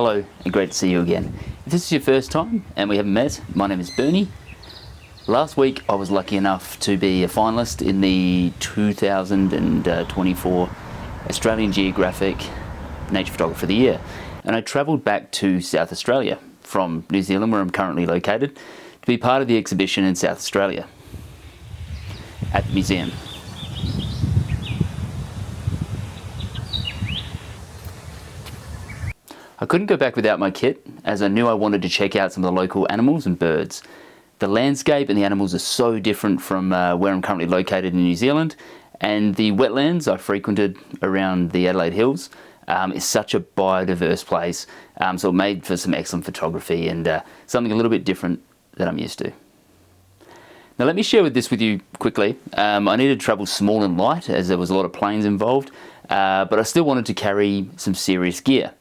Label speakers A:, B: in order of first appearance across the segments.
A: Hello and great to see you again. If this is your first time and we haven't met, my name is Bernie. Last week I was lucky enough to be a finalist in the 2024 Australian Geographic Nature Photographer of the Year, and I travelled back to South Australia from New Zealand, where I'm currently located, to be part of the exhibition in South Australia at the museum. I couldn't go back without my kit, as I knew I wanted to check out some of the local animals and birds. The landscape and the animals are so different from where I'm currently located in New Zealand, and the wetlands I frequented around the Adelaide Hills is such a biodiverse place, so it made for some excellent photography and something a little bit different than I'm used to. Now let me share this with you quickly. I needed to travel small and light as there was a lot of planes involved, but I still wanted to carry some serious gear.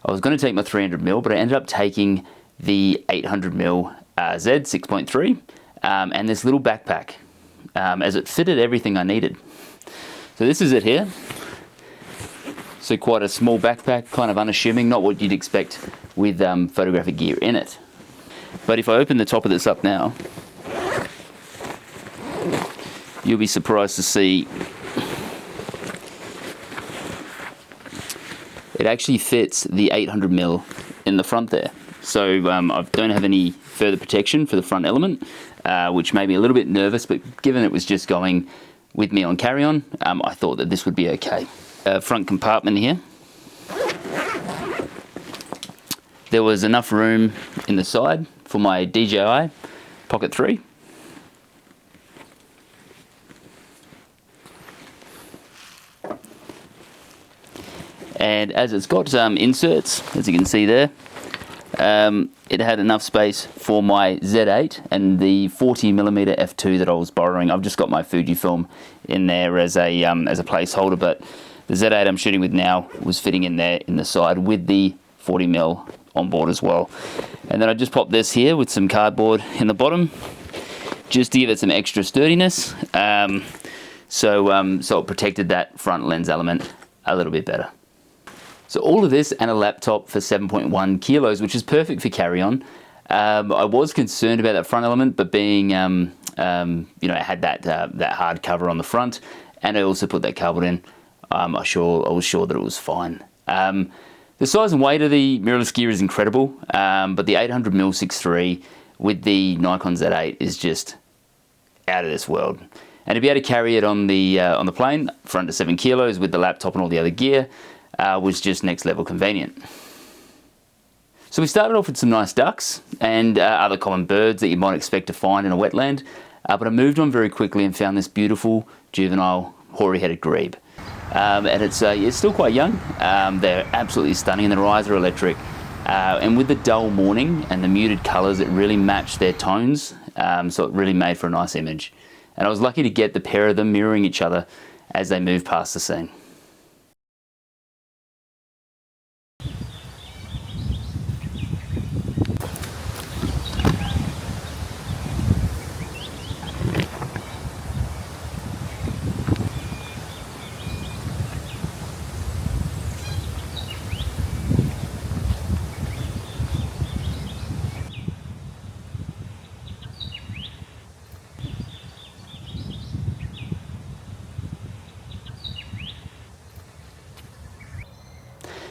A: I was going to take my 300mm, but I ended up taking the 800mm Z 6.3 and this little backpack, as it fitted everything I needed. So this is it here. So quite a small backpack, kind of unassuming, not what you'd expect with photographic gear in it. But if I open the top of this up now, you'll be surprised to see it actually fits the 800mm in the front there. So I don't have any further protection for the front element, which made me a little bit nervous, but given it was just going with me on carry-on, I thought that this would be okay. Front compartment here. There was enough room in the side for my DJI Pocket 3. And as it's got inserts, as you can see there, it had enough space for my Z8 and the 40mm f2 that I was borrowing. I've just got my Fujifilm in there as a placeholder, but the Z8 I'm shooting with now was fitting in there in the side with the 40mm on board as well. And then I just popped this here with some cardboard in the bottom, just to give it some extra sturdiness, so it protected that front lens element a little bit better. So all of this and a laptop for 7.1 kilos, which is perfect for carry-on. I was concerned about that front element, but being, it had that hard cover on the front, and I also put that cardboard in. I was sure that it was fine. The size and weight of the mirrorless gear is incredible, but the 800mm 6.3 with the Nikon Z8 is just out of this world. And to be able to carry it on the plane, for under 7 kilos with the laptop and all the other gear, was just next level convenient. So we started off with some nice ducks and other common birds that you might expect to find in a wetland, but I moved on very quickly and found this beautiful juvenile Hoary-headed Grebe. And it's still quite young. They're absolutely stunning and their eyes are electric. And with the dull morning and the muted colours, it really matched their tones, so it really made for a nice image. And I was lucky to get the pair of them mirroring each other as they moved past the scene.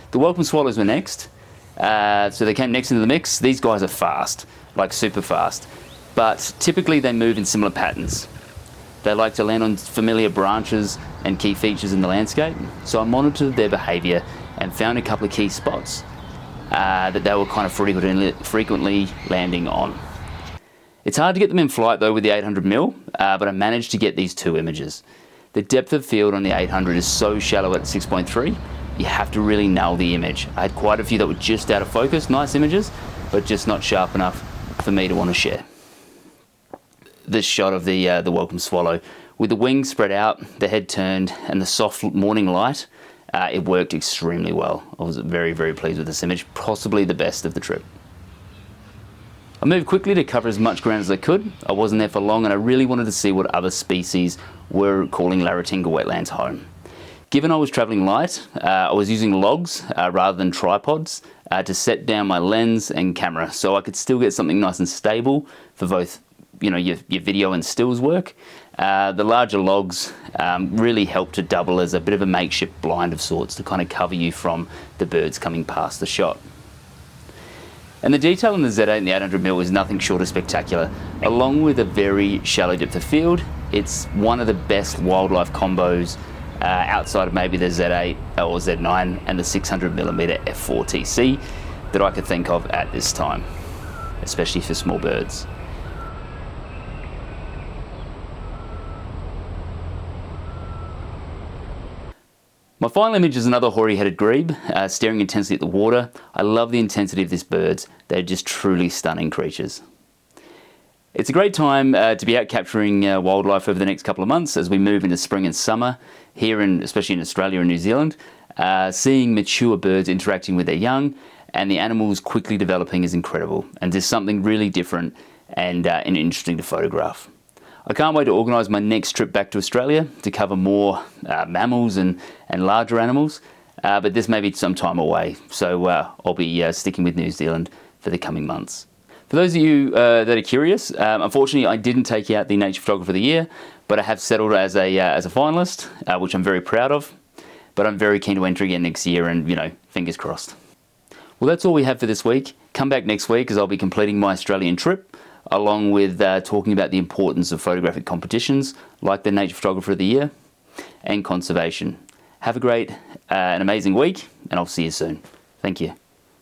A: The welcome swallows were next, so they came next into the mix. These guys are fast, like super fast, but typically they move in similar patterns. They like to land on familiar branches and key features in the landscape, so I monitored their behaviour and found a couple of key spots that they were kind of frequently landing on. It's hard to get them in flight though with the 800mm, but I managed to get these two images. The depth of field on the 800 is so shallow at 6.3, you have to really nail the image. I had quite a few that were just out of focus, nice images, but just not sharp enough for me to want to share. This shot of the welcome swallow, with the wings spread out, the head turned, and the soft morning light, it worked extremely well. I was very, very pleased with this image, possibly the best of the trip. I moved quickly to cover as much ground as I could. I wasn't there for long and I really wanted to see what other species were calling Laratinga Wetlands home. Given I was travelling light, I was using logs rather than tripods to set down my lens and camera, so I could still get something nice and stable for both, you know, your video and stills work. The larger logs really help to double as a bit of a makeshift blind of sorts to kind of cover you from the birds coming past the shot. And the detail in the Z8 and the 800mm is nothing short of spectacular. Along with a very shallow depth of field, it's one of the best wildlife combos outside of maybe the Z8 or Z9 and the 600mm f4TC that I could think of at this time, especially for small birds. My final image is another hoary-headed grebe, staring intensely at the water. I love the intensity of these birds. They're just truly stunning creatures. It's a great time to be out capturing wildlife over the next couple of months as we move into spring and summer here, especially in Australia and New Zealand. Seeing mature birds interacting with their young and the animals quickly developing is incredible, and there's something really different and interesting to photograph. I can't wait to organise my next trip back to Australia to cover more mammals and larger animals, but this may be some time away, so I'll be sticking with New Zealand for the coming months. For those of you that are curious, unfortunately I didn't take out the Nature Photographer of the Year, but I have settled as a finalist, which I'm very proud of, but I'm very keen to enter again next year and, you know, fingers crossed. Well, that's all we have for this week. Come back next week as I'll be completing my Australian trip, along with talking about the importance of photographic competitions like the Nature Photographer of the Year and conservation. Have a great and amazing week, and I'll see you soon. Thank you.